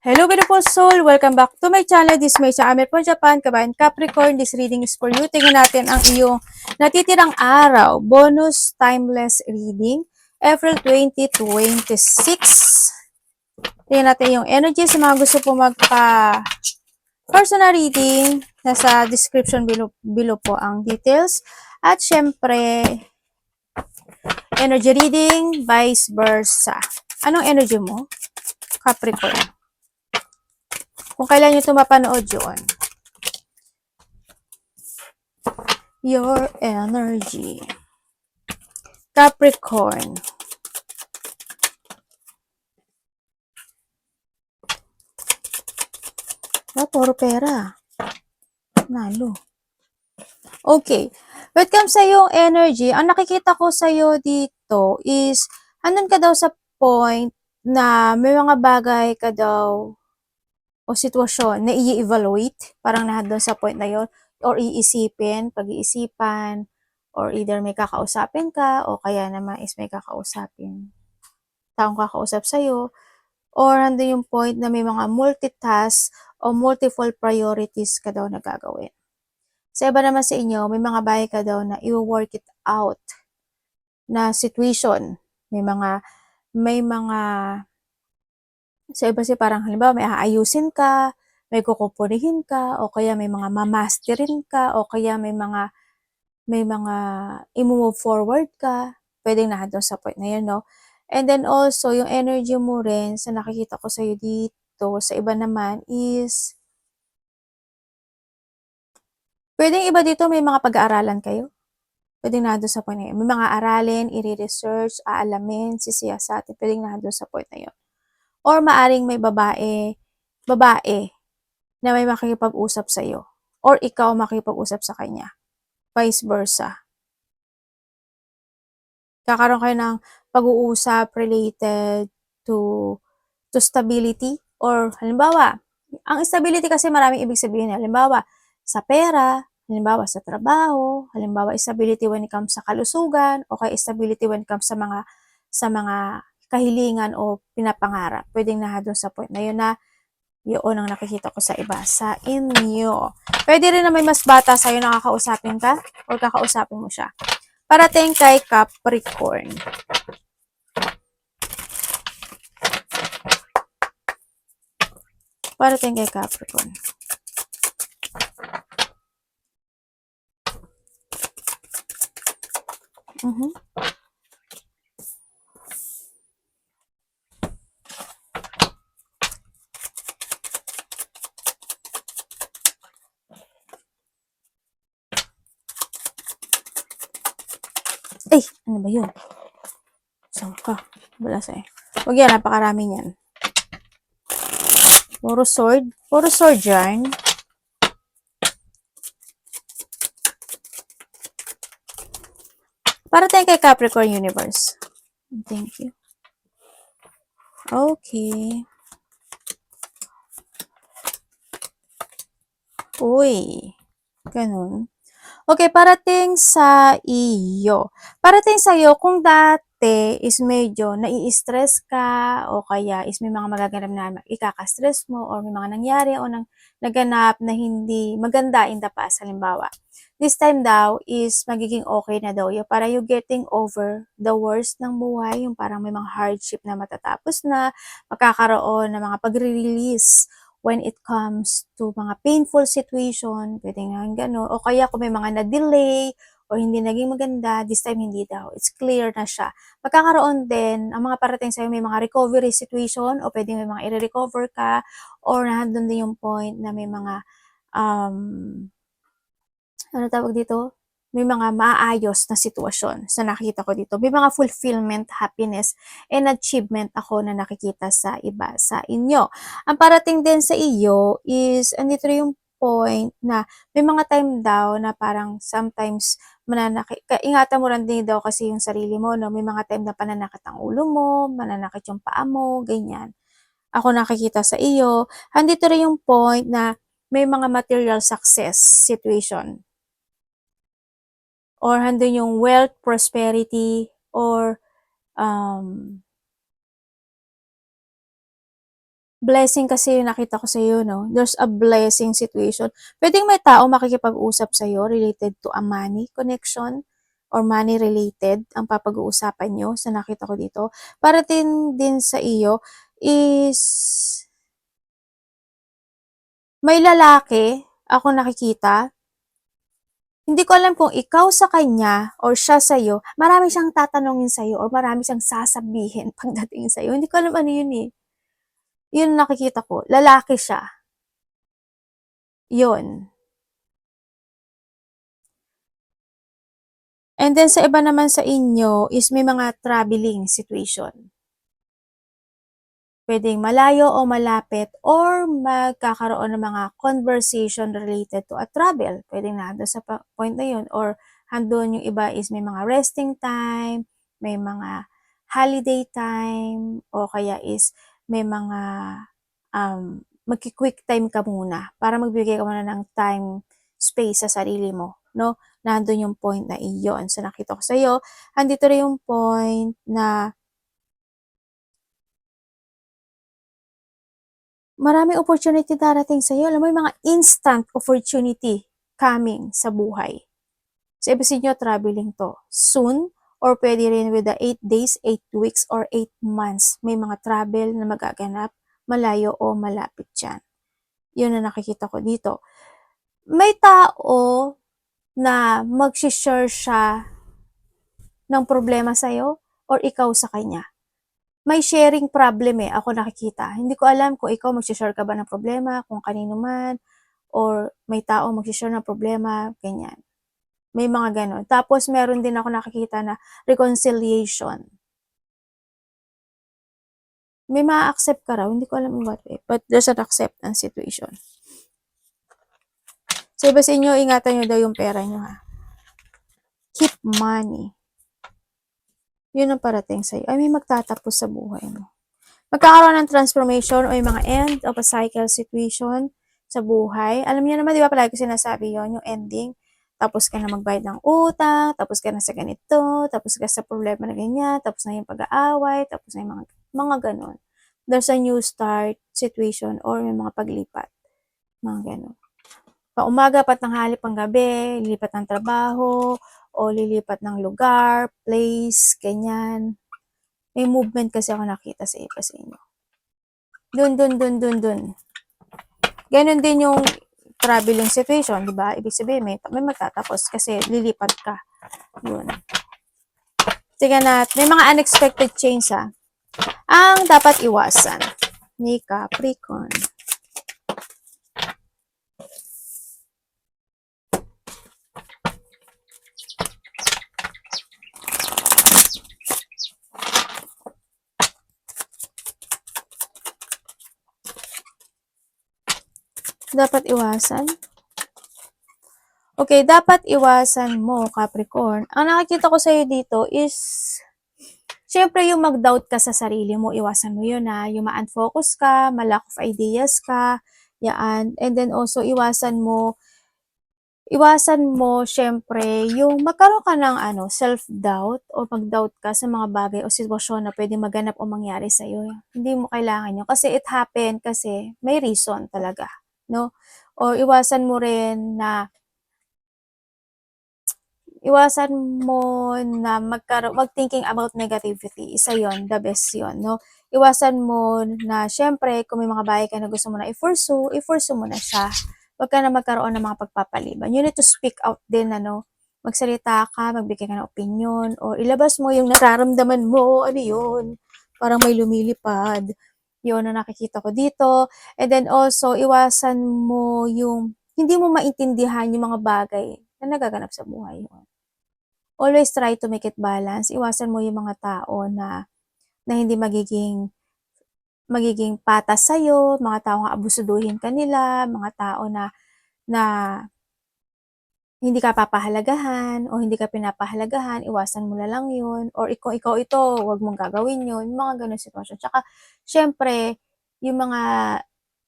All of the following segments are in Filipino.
Hello beautiful soul! Welcome back to my channel. This is May Amer from Japan, Kabayan Capricorn. This reading is for you. Tingnan natin ang iyong natitirang araw. Bonus timeless reading. April 2026. Tingnan natin yung energy sa mga gusto po personal reading. Nasa description below po ang details. At syempre, energy reading, vice versa. Anong energy mo? Capricorn. Kung kailan nyo ito mapanood yun. Your energy. Capricorn. Puro pera. Nalo. Okay. When it comes sa yung energy, ang nakikita ko sa iyo dito is, andun ka daw sa point na may mga bagay ka daw o sitwasyon na i-evaluate, parang nahadon sa point na yon or iisipin, pag-iisipan, or either may kakausapin ka, o kaya naman is may kakausapin, taong kakausap sa'yo, or hando yung point na may mga multitask o multiple priorities ka daw na gagawin. Sa iba naman sa inyo, may mga bagay ka daw na i-work it out na situation. May mga sa iba parang halimbawa may aayusin ka, may kukumpunihin ka, o kaya may mga mamasterin ka, o kaya may mga i-move forward ka, pwedeng nandun sa point na yun, no? And then also, yung energy mo rin sa nakikita ko sa'yo dito, sa iba naman is, pwedeng iba dito may mga pag-aaralan kayo. Pwedeng nandun sa point na yun. May mga aralin, i-research, aalamin, sisiyasatin, pwedeng nandun sa point na yun. Or maaring may babae na may makikipag-usap sa'yo. Or ikaw makikipag-usap sa kanya. Vice versa. Kakaroon kayo ng pag-uusap related to stability. Or halimbawa, ang stability kasi maraming ibig sabihin. Halimbawa, sa pera, halimbawa sa trabaho, halimbawa stability when it comes sa kalusugan, o kaya stability when it comes sa mga kahilingan o pinapangarap. Pwedeng nahadon sa point na yun na yun ang nakikita ko sa iba, sa inyo. Pwede rin na may mas bata sa'yo na kakausapin ka o kakausapin mo siya. Parating kay Capricorn. Parating kay Capricorn. Ay, ano ba yun? Saan ka? Wala sa'yo. Huwag yan, napakarami niyan. Puro sword. Puro sword yan. Para tayo kay Capricorn Universe. Thank you. Okay. Uy. Ganun. Okay, parating sa iyo. Parating sa iyo, kung dati is medyo nai-stress ka, o kaya is may mga magaganap na ikaka-stress mo, or may mga nangyari o naganap na hindi maganda in the past, halimbawa. This time daw is magiging okay na daw yun. Para you getting over the worst ng buhay, yung parang may mga hardship na matatapos na, magkakaroon ng mga pagre-release when it comes to mga painful situation, pwede nga gano'n, o kaya kung may mga na-delay, o hindi naging maganda, this time hindi daw. It's clear na siya. Magkakaroon din, ang mga parating sa'yo, may mga recovery situation, o pwede may mga i-recover ka, or nandun din yung point na may mga, ano tawag dito? May mga maayos na sitwasyon sa nakikita ko dito. May mga fulfillment, happiness, and achievement ako na nakikita sa iba, sa inyo. Ang parating din sa iyo is, andito yung point na may mga time daw na parang sometimes ingatan mo rin din daw kasi yung sarili mo, no? May mga time na pananakit ang ulo mo, mananakit yung paa mo, ganyan. Ako nakikita sa iyo. Andito rin yung point na may mga material success situation, or handun yung wealth, prosperity, or Blessing kasi yung nakita ko sa'yo, no? There's a blessing situation. Pwedeng may tao makikipag-usap sa'yo related to a money connection or money related ang papag-uusapan nyo sa nakita ko dito. Para din sa iyo is may lalaki ako nakikita. Hindi ko alam kung ikaw sa kanya or siya sa'yo, marami siyang tatanungin sa'yo or marami siyang sasabihin pagdating sa'yo. Hindi ko alam ano yun eh. Yun nakikita ko. Lalaki siya. Yun. And then sa iba naman sa inyo is may mga traveling situation. Pwedeng malayo o malapit or magkakaroon ng mga conversation related to a travel. Pwedeng nando sa point na yun or handun yung iba is may mga resting time, may mga holiday time, o kaya is may mga magki-quick time ka muna para magbigay ka muna ng time, space sa sarili mo, no? Nandun yung point na iyon. So, nakita ko sa'yo, andito rin yung point na maraming opportunity darating sa'yo. Alam mo, yung mga instant opportunity coming sa buhay. So, ibig sabihin nyo, traveling to. Soon, or pwede rin with the 8 days, 8 weeks, or 8 months. May mga travel na magaganap, malayo o malapit dyan. Yun na nakikita ko dito. May tao na mag-share siya ng problema sa'yo or ikaw sa kanya. May sharing problem eh, ako nakikita. Hindi ko alam kung ikaw mag-share ka ba ng problema, kung kanino man, or may tao mag-share ng problema, ganyan. May mga ganon. Tapos meron din ako nakikita na reconciliation. May ma-accept ka raw, hindi ko alam what way, but there's an acceptance situation. So iba sa inyo, ingatan nyo daw yung pera nyo ha. Keep money. Yun ang parating sa'yo. Ay, may magtatapos sa buhay mo. Magkakaroon ng transformation o yung mga end of a cycle situation sa buhay. Alam niyo naman, di ba palagi ko sinasabi yon yung ending. Tapos ka na magbayad ng utang, tapos ka na sa ganito, tapos ka sa problema na ganyan, tapos na yung pag-aaway, tapos na yung mga ganon. There's a new start situation or may mga paglipat. Mga ganon. Paumaga, patanghali, panggabi, lilipat ng trabaho, o lilipat ng lugar, place, ganyan. May movement kasi ako nakita sa iba sa inyo. Dun. Ganon din yung traveling situation, di ba? Ibig sabihin, may magtatapos kasi lilipat ka. Yun. Sige na, may mga unexpected change ha. Ang dapat iwasan ni Capricorn. Dapat iwasan? Okay, dapat iwasan mo, Capricorn. Ang nakikita ko sa'yo dito is, syempre yung mag-doubt ka sa sarili mo, iwasan mo yun ha. Yung ma-unfocus ka, ma-lack of ideas ka, yan. And then also, iwasan mo, syempre, yung magkaroon ka ng self-doubt o mag-doubt ka sa mga bagay o sitwasyon na pwede maganap o mangyari sa'yo. Hindi mo kailangan yun. Kasi it happened kasi may reason talaga, no? O iwasan mo rin na mag-thinking about negativity. Isa yon, the best yon, no? Iwasan mo na, syempre, kung may mga bagay ka na gusto mo na i-pursue mo na siya. Huwag ka na magkaroon ng mga pagpapaliban. You need to speak out din, magsalita ka, magbigay ka ng opinion, o ilabas mo yung nararamdaman mo, yun, parang may lumilipad. Yun na nakikita ko dito. And then also, iwasan mo yung hindi mo maintindihan yung mga bagay na nagaganap sa buhay mo. Always try to make it balance. Iwasan mo yung mga tao na hindi magiging patas sa'yo, mga tao nga abusuduhin ka nila, mga tao na hindi ka papahalagahan o hindi ka pinapahalagahan, iwasan mo na lang yun. Or ikaw ito, wag mong gagawin yun. Yung mga ganun sitwasyon. Tsaka, syempre, yung mga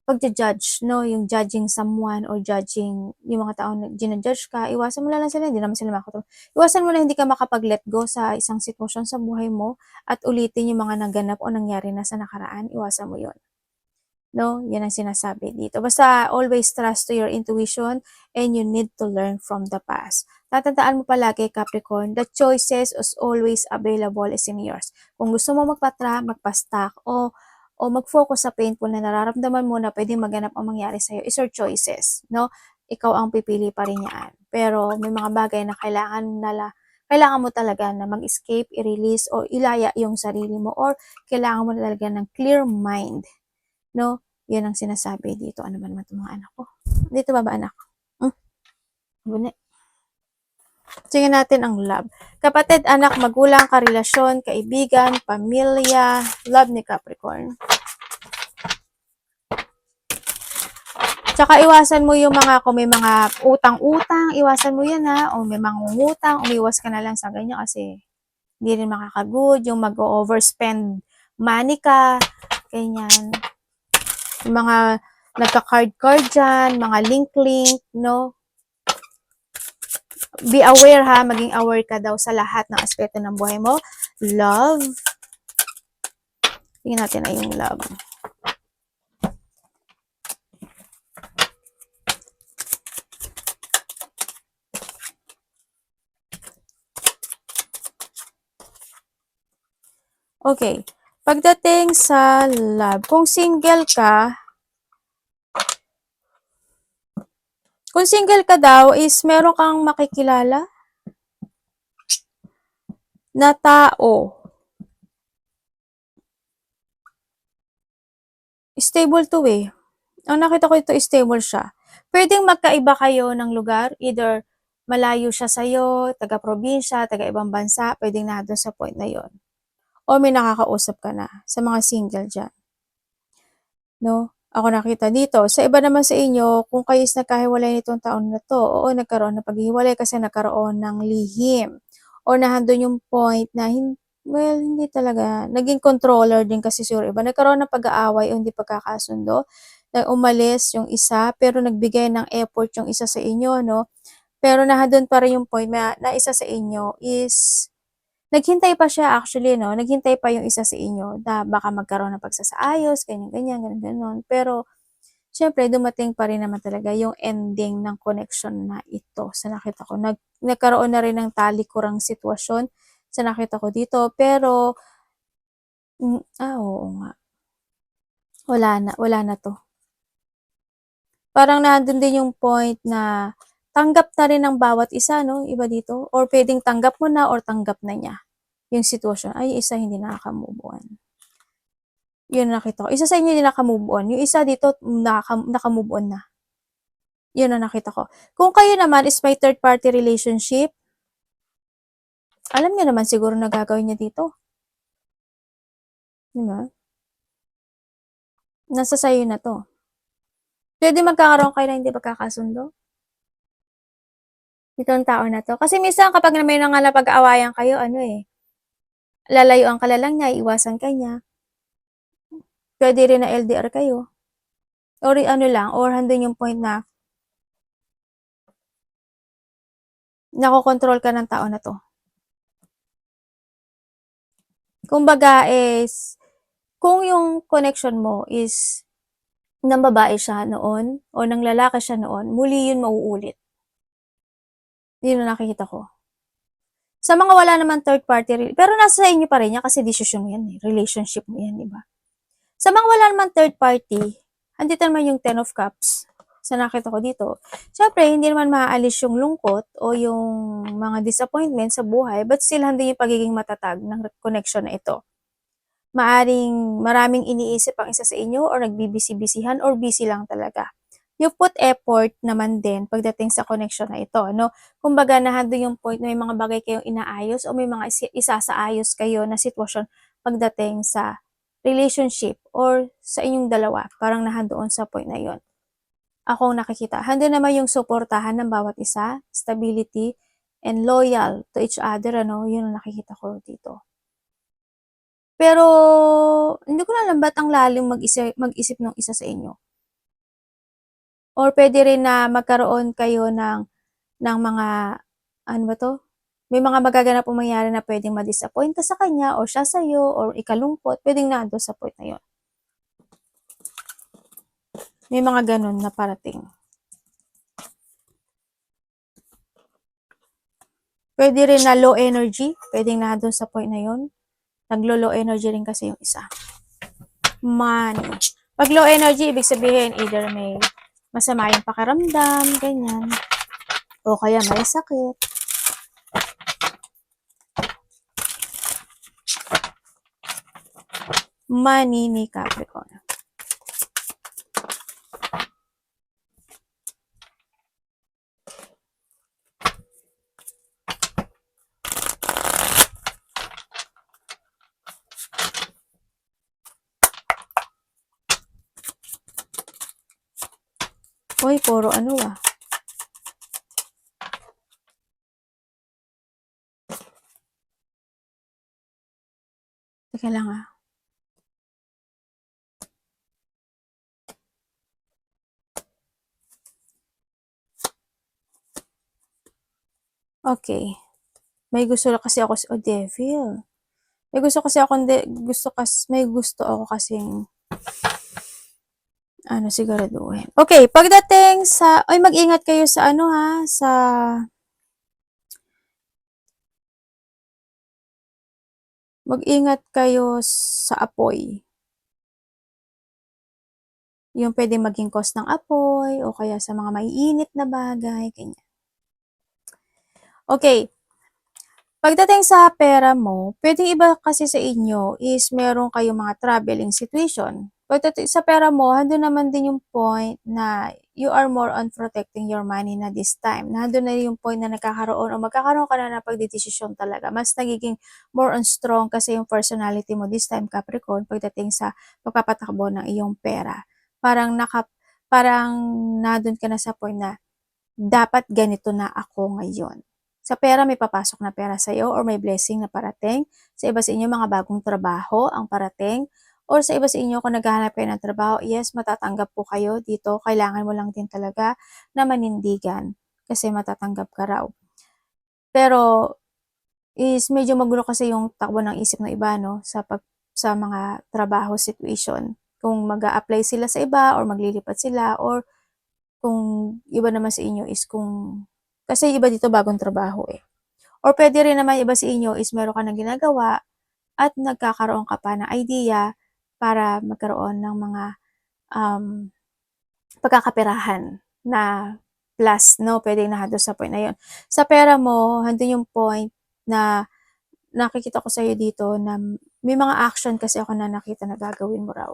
pagja-judge, no? Yung judging someone or judging yung mga tao na ginajudge ka, iwasan mo na lang sila, hindi naman sila makatulong. Iwasan mo na hindi ka makapag-let go sa isang sitwasyon sa buhay mo at ulitin yung mga naganap o nangyari na sa nakaraan, iwasan mo yon. No? Yan ang sinasabi dito. Basta always trust to your intuition and you need to learn from the past. Tatandaan mo palagi, Capricorn, the choices is always available is in yours. Kung gusto mo magpa-stack o mag-focus sa painful na nararamdaman mo na pwedeng maganap ang mangyari sa'yo, is your choices. No? Ikaw ang pipili pa rin yan. Pero may mga bagay na kailangan mo talaga na mag-escape, i-release, o ilaya yung sarili mo, or kailangan mo talaga ng clear mind. No? Yan ang sinasabi dito. Ano ba naman itong mga anak ko? Dito ba anak? Bune. Tingnan natin ang love. Kapatid, anak, magulang, karelasyon, kaibigan, pamilya, love ni Capricorn. Tsaka iwasan mo yung mga, kung may mga utang-utang, iwasan mo yan ha. O may mangungutang, umiwas ka na lang sa ganyan kasi hindi rin makakagood. Yung mag-overspend money ka, ganyan. Yung mga nagka-card dyan, mga link-link, no? Be aware ha, maging aware ka daw sa lahat ng aspeto ng buhay mo. Love. Tingnan natin ay yung love. Okay. Pagdating sa love, kung single ka daw is meron kang makikilala na tao. Stable to eh. Ang nakita ko ito, stable siya. Pwedeng magkaiba kayo ng lugar, either malayo siya sa'yo, taga-probinsya, taga-ibang bansa, pwedeng na doon sa point na yon. O may nakakausap ka na sa mga single dyan. No? Ako nakita dito. Sa iba naman sa inyo, kung kayo is nagkahiwalay nitong taon na to, oo, nagkaroon ng paghihiwalay kasi nagkaroon ng lihim. O nahandun yung point na, hindi talaga. Naging controller din kasi siguro iba. Nagkaroon ng pag-aaway o hindi pagkakasundo. Umalis yung isa, pero nagbigay ng effort yung isa sa inyo, no? Pero nahandun pa rin yung point na isa sa inyo is naghintay pa siya actually, no? Naghintay pa yung isa sa inyo na baka magkaroon ng pagsasaayos, ganyan-ganyan, ganun-ganon. Pero, syempre, dumating pa rin naman talaga yung ending ng connection na ito sa nakita ko. Nagkaroon na rin ng talikurang sitwasyon sa nakita ko dito. Pero, oo nga. Wala na to. Parang nandun din yung point na tanggap na rin ng bawat isa, no? Iba dito. Or pwedeng tanggap mo na or tanggap na niya yung sitwasyon. Ay, isa hindi nakaka-move on. Yun nakita ko. Isa sa inyo hindi naka-move on. Yung isa dito, naka-move on na. Yun ang nakita ko. Kung kayo naman is may third party relationship, alam niyo naman siguro na gagawin niya dito. Diba? Nasa sayo na to. Pwede magkakaroon kayo na hindi magkakasundo. Itong tao na to. Kasi minsan kapag may nga napag-aawayan kayo, lalayuan ka lang niya, iwasan ka niya. Pwede rin na LDR kayo. Or or handun yung point na nakokontrol ka ng tao na to. Kumbaga is, kung yung connection mo is ng babae siya noon o ng lalaki siya noon, muli yun mauulit. Yun ang nakikita ko. Sa mga wala naman third party, pero nasa inyo pa rin yan kasi decision mo yan eh. Relationship mo yan, diba? Sa mga wala naman third party, andito naman yung 10 of Cups sa nakita ko dito. Siyempre, hindi naman maaalis yung lungkot o yung mga disappointment sa buhay, but still handun yung pagiging matatag ng connection na ito. Maraming iniisip ang isa sa inyo or nagbibisi-bisihan or busy lang talaga. You put effort naman din pagdating sa connection na ito, no? Kumbaga, nahando yung point na may mga bagay kayong inaayos o may mga isasaayos kayo na sitwasyon pagdating sa relationship or sa inyong dalawa. Parang nahandoon sa point na yon. Ako nakikita. Hando naman yung suportahan ng bawat isa, stability, and loyal to each other, yun ang nakikita ko dito. Pero, hindi ko na alam ba't ang lalim mag-isip ng isa sa inyo. Or pwede rin na magkaroon kayo ng mga, ano ba to? May mga magaganap o mangyari na pwedeng ma-disappoint ka sa kanya o siya sa'yo or ikalungkot, pwedeng nando sa point na yun. May mga ganun na parating. Pwede rin na low energy. Pwedeng na doon sa point na yun. Naglo-low energy rin kasi yung isa. Money. Pag low energy, ibig sabihin either may masama yung pakiramdam, ganyan. O kaya may sakit. Money ni Capricorn. Uy, puro ano ah. Teka lang ah. Okay. May gusto kasi ako, oh devil. May gusto kasi ako, may gusto ako kasing ano siguraduhin. Okay, pagdating sa, ay mag-ingat kayo sa ano ha, mag-ingat kayo sa apoy. Yung pwede maging cause ng apoy, o kaya sa mga maiinit na bagay, ganyan. Okay. Pagdating sa pera mo, pwedeng iba kasi sa inyo is meron kayong mga traveling situation. Pagdating sa pera mo, handun naman din yung point na you are more on protecting your money na this time. Nandun na yung point na nagkakaroon o magkakaroon ka na ng pagdedesisyon talaga. Mas nagiging more on strong kasi yung personality mo this time, Capricorn, pagdating sa pagpapatakbo ng iyong pera. Parang nandun ka na sa point na dapat ganito na ako ngayon. Sa pera, may papasok na pera sa'yo or may blessing na parating. Sa iba sa inyo, mga bagong trabaho ang parating. Or sa iba sa inyo, kung naghahanap kayo ng trabaho, yes, matatanggap po kayo dito. Kailangan mo lang din talaga na manindigan kasi matatanggap ka raw. Pero, is medyo magulo kasi yung takbo ng isip ng iba, no? Sa mga trabaho situation. Kung mag-a-apply sila sa iba or maglilipat sila or kung iba naman sa inyo is kasi iba dito bagong trabaho eh. Or pwede rin naman iba sa inyo is meron ka ng ginagawa at nagkakaroon ka pa ng idea para magkaroon ng mga pagkakaperahan na plus, no? Pwede na doon sa point na yun. Sa pera mo, handun yung point na nakikita ko sa'yo dito na may mga action kasi ako na nakita na gagawin mo raw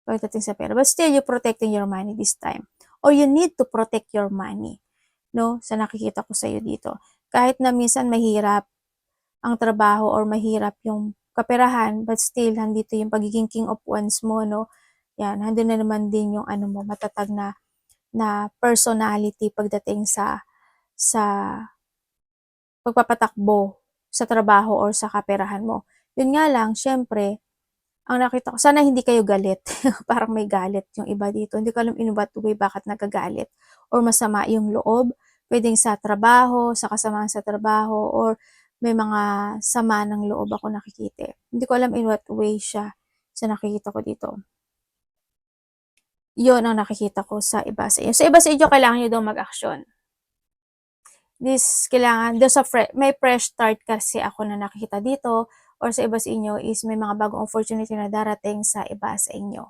pagdating sa pera. But still, you're protecting your money this time. Or you need to protect your money. No? Sa nakikita ko sa'yo dito. Kahit na minsan mahirap ang trabaho or mahirap yung kaperahan, but still, handito yung pagiging king of wands mo, no? Yan, handun na naman din yung ano mo, matatag na personality pagdating sa pagpapatakbo sa trabaho or sa kaperahan mo. Yun nga lang, syempre, ang nakita ko, sana hindi kayo galit. Parang may galit yung iba dito. Hindi ko alam in what way bakit nagagalit. Or masama yung loob. Pwedeng sa trabaho, sa kasamaan sa trabaho, or may mga sama ng loob ako nakikita. Hindi ko alam in what way siya sa nakikita ko dito. Yun ang nakikita ko sa iba sa inyo. Sa iba sa inyo, kailangan nyo daw mag-action. Kailangan, may fresh start kasi ako na nakikita dito, or sa iba sa inyo is may mga bagong opportunity na darating sa iba sa inyo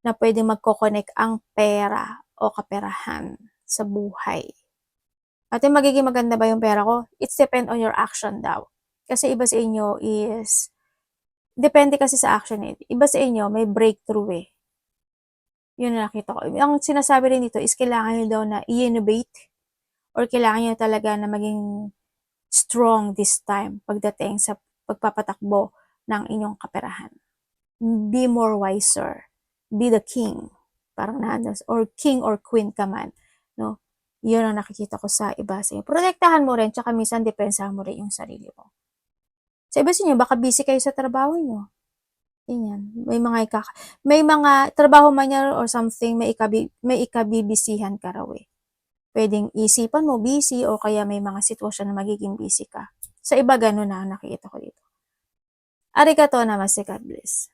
na pwede magkoconnect ang pera o kaperahan sa buhay. At yung magiging maganda ba yung pera ko? It's depend on your action daw. Kasi iba sa inyo is, depende kasi sa action eh. Iba sa inyo, may breakthrough eh. Yun na nakita ko. Ang sinasabi rin dito is kailangan nyo daw na i-innovate or kailangan nyo talaga na maging strong this time pagdating sa pagpapatakbo ng inyong kaperahan. Be more wiser. Be the king. Parang nahandas. Or king or queen ka man. No? Yun ang nakikita ko sa iba sa inyo. Protektahan mo rin, tsaka minsan depensahan mo rin yung sarili mo. Sa iba sa inyo, baka busy kayo sa trabaho nyo. Yan. May mga trabaho man yan or something, may ikabibisihan ka raw eh. Pwedeng isipan mo busy o kaya may mga sitwasyon na magiging busy ka. Sa iba, gano'n na nakikita ko dito. Arigato namaste, God bless.